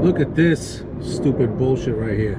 Look at this stupid bullshit right here.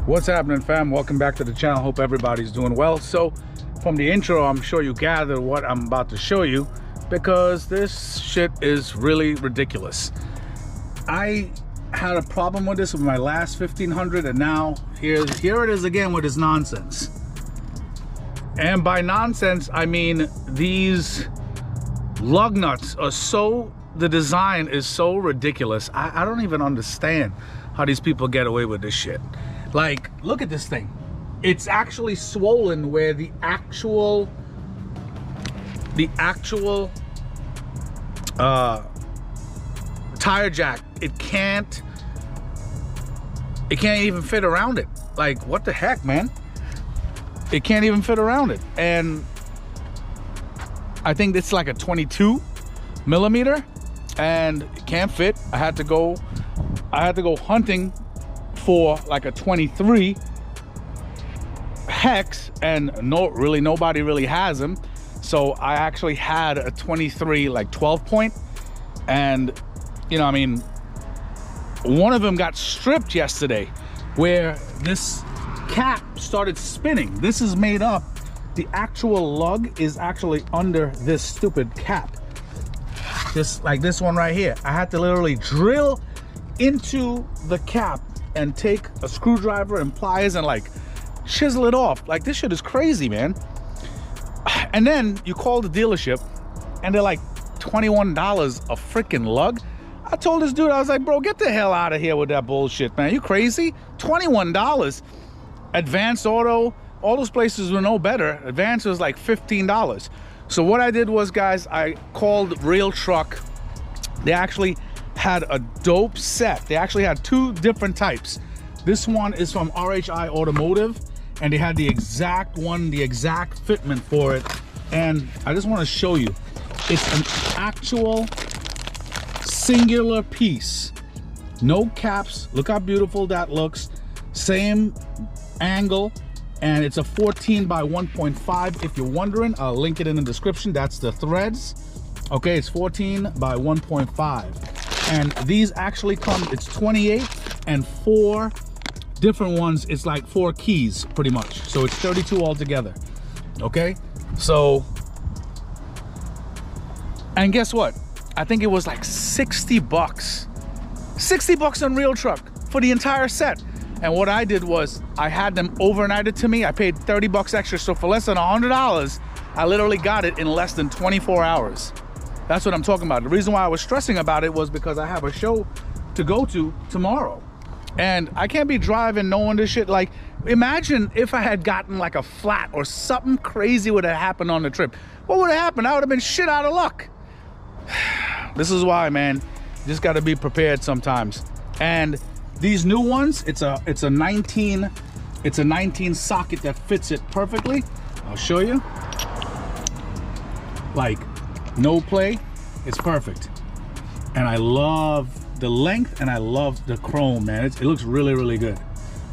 What's happening, fam? Welcome back to the channel. Hope everybody's doing well. So from the intro, I'm sure you gathered what I'm about to show you, because this shit is really ridiculous. I had a problem with this with my last 1500, and now here it is again with this nonsense. And by nonsense, I mean these lug nuts are so, the design is so ridiculous. I don't even understand how these people get away with this shit. Like, look at this thing. It's actually swollen where the actual tire jack, it can't even fit around it. Like, what the heck, man? It can't even fit around it. And I think it's like a 22 millimeter and it can't fit. I had to go hunting for like a 23 hex, and nobody really has them. So I actually had a 23 like 12 point, and you know, I mean, one of them got stripped yesterday where this cap started spinning. This is made up, the actual lug is actually under this stupid cap, just like this one right here. I had to literally drill into the cap and take a screwdriver and pliers and like chisel it off. Like, this shit is crazy, man. And then you call the dealership and they're like $21 a freaking lug. I told this dude, I was like, bro, get the hell out of here with that bullshit, man. You crazy? $21. Advanced Auto, all those places were no better. Advanced was like $15. So what I did was, guys, I called Real Truck. They actually had a dope set. They actually had two different types. This one is from RHI Automotive, and they had the exact one, the exact fitment for it. And I just want to show you, it's an actual singular piece, no caps. Look how beautiful that looks. Same angle, and it's a 14 by 1.5. If you're wondering, I'll link it in the description. That's the threads. Okay, it's 14 by 1.5. And these actually come, it's 28 and 4 different ones. It's like 4 keys pretty much. So it's 32 altogether. Okay, so, and guess what? I think it was like 60 bucks. 60 bucks on Real Truck for the entire set. And what I did was I had them overnighted to me. I paid 30 bucks extra. So for less than $100, I literally got it in less than 24 hours. That's what I'm talking about. The reason why I was stressing about it was because I have a show to go to tomorrow. And I can't be driving knowing this shit. Like, imagine if I had gotten like a flat or something crazy would have happened on the trip. What would have happened? I would have been shit out of luck. This is why, man, you just got to be prepared sometimes. And these new ones, it's a 19 socket that fits it perfectly. I'll show you. Like, no play, it's perfect. And I love the length and I love the chrome, man. It looks really, really good.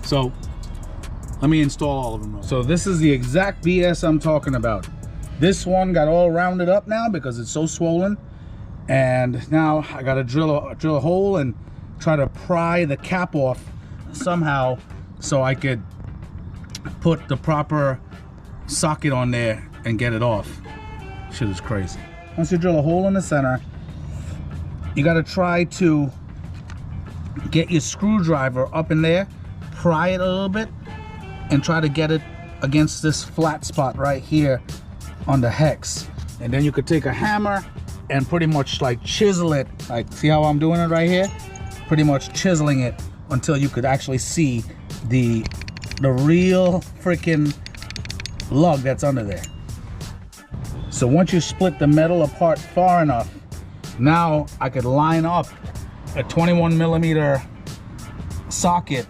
So let me install all of them. So this is the exact BS I'm talking about. This one got all rounded up now because it's so swollen. And now I gotta drill a hole and try to pry the cap off somehow so I could put the proper socket on there and get it off. Shit is crazy. Once you drill a hole in the center, you got to try to get your screwdriver up in there, pry it a little bit, and try to get it against this flat spot right here on the hex. And then you could take a hammer and pretty much like chisel it. Like, see how I'm doing it right here? Pretty much chiseling it until you could actually see the real freaking lug that's under there. So once you split the metal apart far enough, now I could line up a 21 millimeter socket,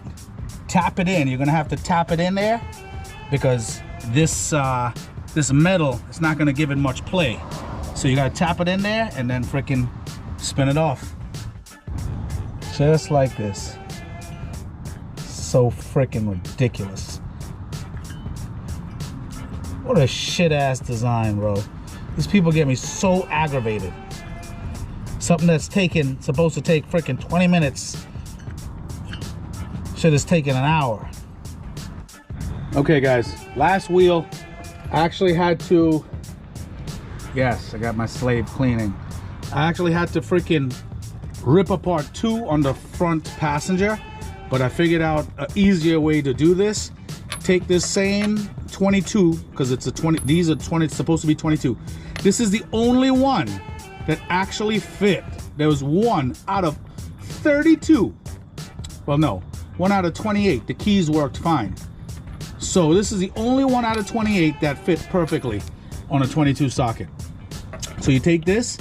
tap it in. You're gonna have to tap it in there because this metal is not gonna give it much play. So you gotta tap it in there and then freaking spin it off. Just like this. So freaking ridiculous. What a shit ass design, bro. These people get me so aggravated. Something that's supposed to take freaking 20 minutes. Shit is taking an hour. Okay guys, last wheel. I actually had to, yes, I got my slave cleaning. I actually had to freaking rip apart 2 on the front passenger, but I figured out an easier way to do this. Take this same 22, because it's a 20, these are 20, it's supposed to be 22. This is the only one that actually fit. There was 1 out of 32. Well, no, 1 out of 28. The keys worked fine. So this is the only 1 out of 28 that fit perfectly on a 22 socket. So you take this,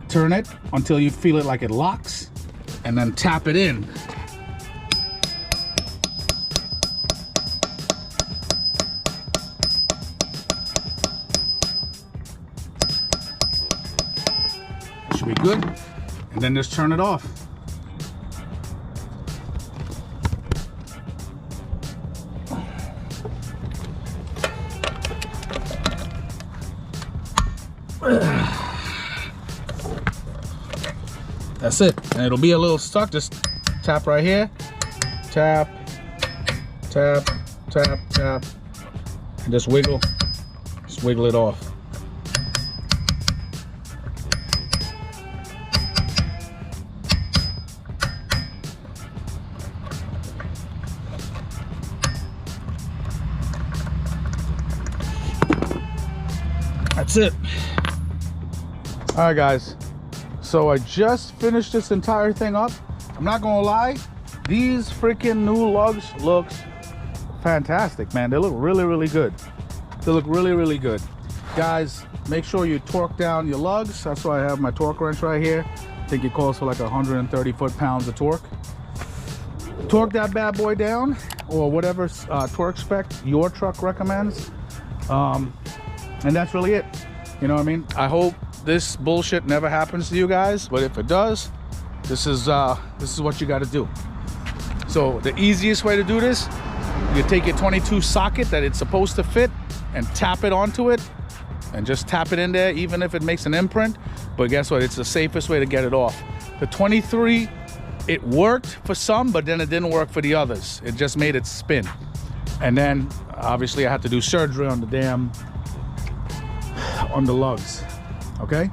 turn it until you feel it like it locks, and then tap it in. Should be good, and then just turn it off. That's it, and it'll be a little stuck. Just tap right here, tap, tap, tap, tap, and just wiggle it off. That's it. All right, guys. So I just finished this entire thing up. I'm not gonna lie, these freaking new lugs looks fantastic, man. They look really, really good. They look really, really good. Guys, make sure you torque down your lugs. That's why I have my torque wrench right here. I think it calls for like 130 foot-pounds of torque. Torque that bad boy down, or whatever torque spec your truck recommends. And that's really it. You know what I mean? I hope this bullshit never happens to you guys, but if it does, this is what you got to do. So the easiest way to do this, you take your 22 socket that it's supposed to fit and tap it onto it, and just tap it in there, even if it makes an imprint. But guess what? It's the safest way to get it off. The 23, it worked for some, but then it didn't work for the others. It just made it spin. And then obviously I had to do surgery on the lugs. Okay,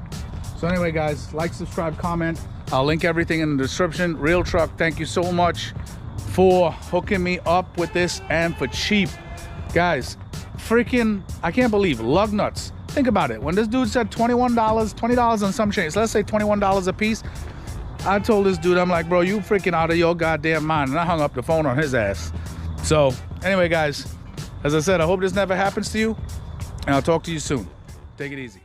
so anyway guys, like, subscribe, comment. I'll link everything in the description. Real Truck, thank you so much for hooking me up with this, and for cheap. Guys, freaking, I can't believe lug nuts. Think about it. When this dude said $20 on some chains, let's say $21 a piece, I told this dude, I'm like, bro, you freaking out of your goddamn mind, and I hung up the phone on his ass. So anyway guys, as I said, I hope this never happens to you, and I'll talk to you soon. Take it easy.